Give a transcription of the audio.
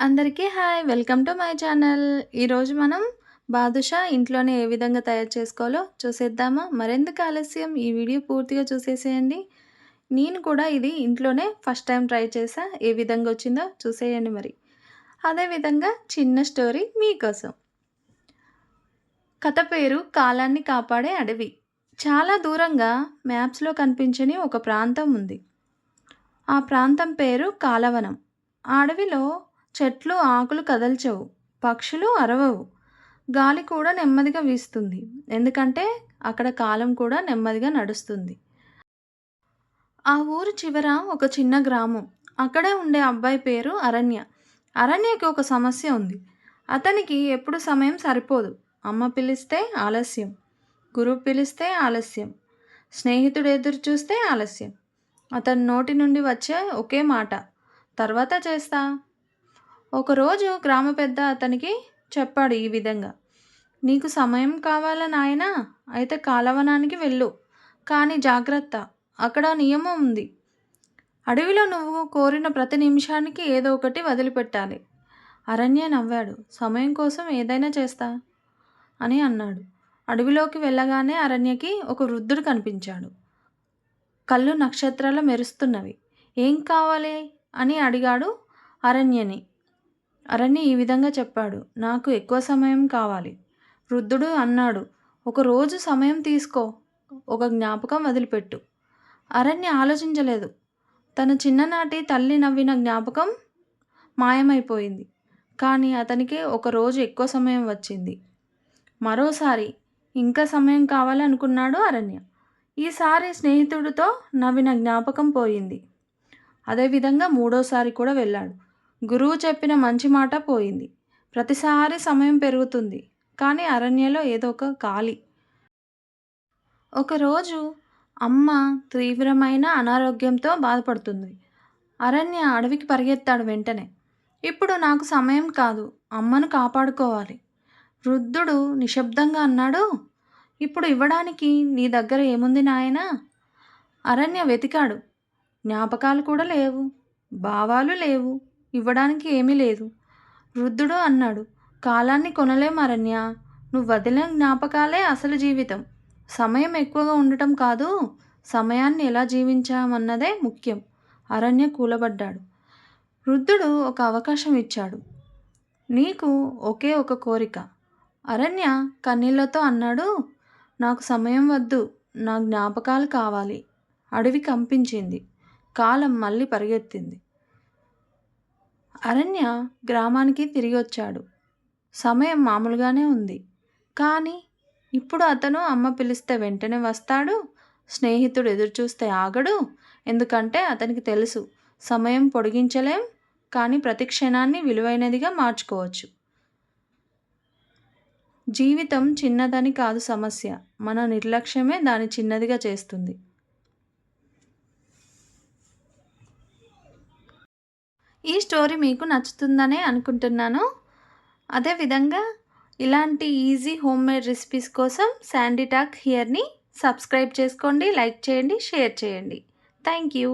అందరికీ hi! Welcome to my channel. ఈరోజు మనం బాదుషా ఇంట్లోనే ఏ విధంగా తయారు చేసుకోవాలో చూసేద్దామా? మరెందుకు ఆలస్యం ఈ వీడియో పూర్తిగా చూసేసేయండి. నేను కూడా ఇది ఇంట్లోనే ఫస్ట్ టైం ట్రై చేశా. ఏ విధంగా వచ్చిందో చూసేయండి మరి. అదేవిధంగా చిన్న స్టోరీ మీకోసం. కథ పేరు కాలాన్ని కాపాడే అడవి. చాలా దూరంగా మ్యాప్స్‌లో కనిపించని ఒక ప్రాంతం ఉంది. ఆ ప్రాంతం పేరు కాలవనం. ఆ అడవిలో చెట్లు ఆకులు కదల్చవు, పక్షులు అరవవు, గాలి కూడా నెమ్మదిగా వీస్తుంది. ఎందుకంటే అక్కడ కాలం కూడా నెమ్మదిగా నడుస్తుంది. ఆ ఊరు చివర ఒక చిన్న గ్రామం. అక్కడే ఉండే అబ్బాయి పేరు అరణ్య. అరణ్యకి ఒక సమస్య ఉంది. అతనికి ఎప్పుడు సమయం సరిపోదు. అమ్మ పిలిస్తే ఆలస్యం, గురువు పిలిస్తే ఆలస్యం, స్నేహితుడు ఎదురు చూస్తే ఆలస్యం. అతని నోటి నుండి వచ్చే ఒకే మాట, తర్వాత చేస్తా. ఒకరోజు గ్రామ పెద్ద అతనికి చెప్పాడు ఈ విధంగా: నీకు సమయం కావాలా నాయనా? అయితే కాలవనానికి వెళ్ళు. కానీ జాగ్రత్త, అక్కడ నియమం ఉంది. అడవిలో నువ్వు కోరిన ప్రతి నిమిషానికి ఏదో ఒకటి వదిలిపెట్టాలి. అరణ్య నవ్వాడు. సమయం కోసం ఏదైనా చేస్తా అని అన్నాడు. అడవిలోకి వెళ్ళగానే అరణ్యకి ఒక వృద్ధుడు కనిపించాడు. కళ్ళు నక్షత్రాలు మెరుస్తున్నవి. ఏం కావాలి అని అడిగాడు అరణ్యని. అరణ్య ఈ విధంగా చెప్పాడు: నాకు ఎక్కువ సమయం కావాలి. వృద్ధుడు అన్నాడు: ఒకరోజు సమయం తీసుకో, ఒక జ్ఞాపకం వదిలిపెట్టు. అరణ్య ఆలోచించలేదు. తన చిన్ననాటి తల్లి నవ్విన జ్ఞాపకం మాయమైపోయింది. కానీ అతనికి ఒకరోజు ఎక్కువ సమయం వచ్చింది. మరోసారి ఇంకా సమయం కావాలనుకున్నాడు అరణ్య. ఈసారి స్నేహితుడితో నవ్విన జ్ఞాపకం పోయింది. అదేవిధంగా మూడోసారి కూడా వెళ్ళాడు. గురువు చెప్పిన మంచి మాట పోయింది. ప్రతిసారి సమయం పెరుగుతుంది, కానీ అరణ్యలో ఏదో ఒక ఖాళీ. ఒకరోజు అమ్మ తీవ్రమైన అనారోగ్యంతో బాధపడుతుంది. అరణ్య అడవికి పరిగెత్తాడు వెంటనే. ఇప్పుడు నాకు సమయం కాదు, అమ్మను కాపాడుకోవాలి. వృద్ధుడు నిశ్శబ్దంగా అన్నాడు: ఇప్పుడు ఇవ్వడానికి నీ దగ్గర ఏముంది నాయనా? అరణ్య వెతికాడు. జ్ఞాపకాలు కూడా లేవు, భావాలు లేవు, ఇవ్వడానికి ఏమీ లేదు. వృద్ధుడు అన్నాడు: కాలాన్ని కొనలేం అరణ్య, నువ్వు వదిలిన జ్ఞాపకాలే అసలు జీవితం. సమయం ఎక్కువగా ఉండటం కాదు, సమయాన్ని ఎలా జీవించామన్నదే ముఖ్యం. అరణ్య కూలబడ్డాడు. వృద్ధుడు ఒక అవకాశం ఇచ్చాడు. నీకు ఒకే ఒక కోరిక. అరణ్య కన్నీళ్లతో అన్నాడు: నాకు సమయం వద్దు, నా జ్ఞాపకాలు కావాలి. అడవి కంపించింది. కాలం మళ్ళీ పరిగెత్తింది. అరణ్య గ్రామానికి తిరిగి వచ్చాడు. సమయం మామూలుగానే ఉంది. కానీ ఇప్పుడు అతను అమ్మ పిలిస్తే వెంటనే వస్తాడు. స్నేహితుడు ఎదురుచూస్తే ఆగడు. ఎందుకంటే అతనికి తెలుసు, సమయం పొడిగించలేం, కానీ ప్రతి క్షణాన్ని విలువైనదిగా మార్చుకోవచ్చు. జీవితం చిన్నదని కాదు సమస్య, మన నిర్లక్ష్యమే దాన్ని చిన్నదిగా చేస్తుంది. ఈ స్టోరీ మీకు నచ్చుతుందనే అనుకుంటున్నాను. అదేవిధంగా ఇలాంటి ఈజీ హోమ్మేడ్ రెసిపీస్ కోసం శాండీ టాక్ హియర్ని సబ్స్క్రైబ్ చేసుకోండి, లైక్ చేయండి, షేర్ చేయండి. Thank you.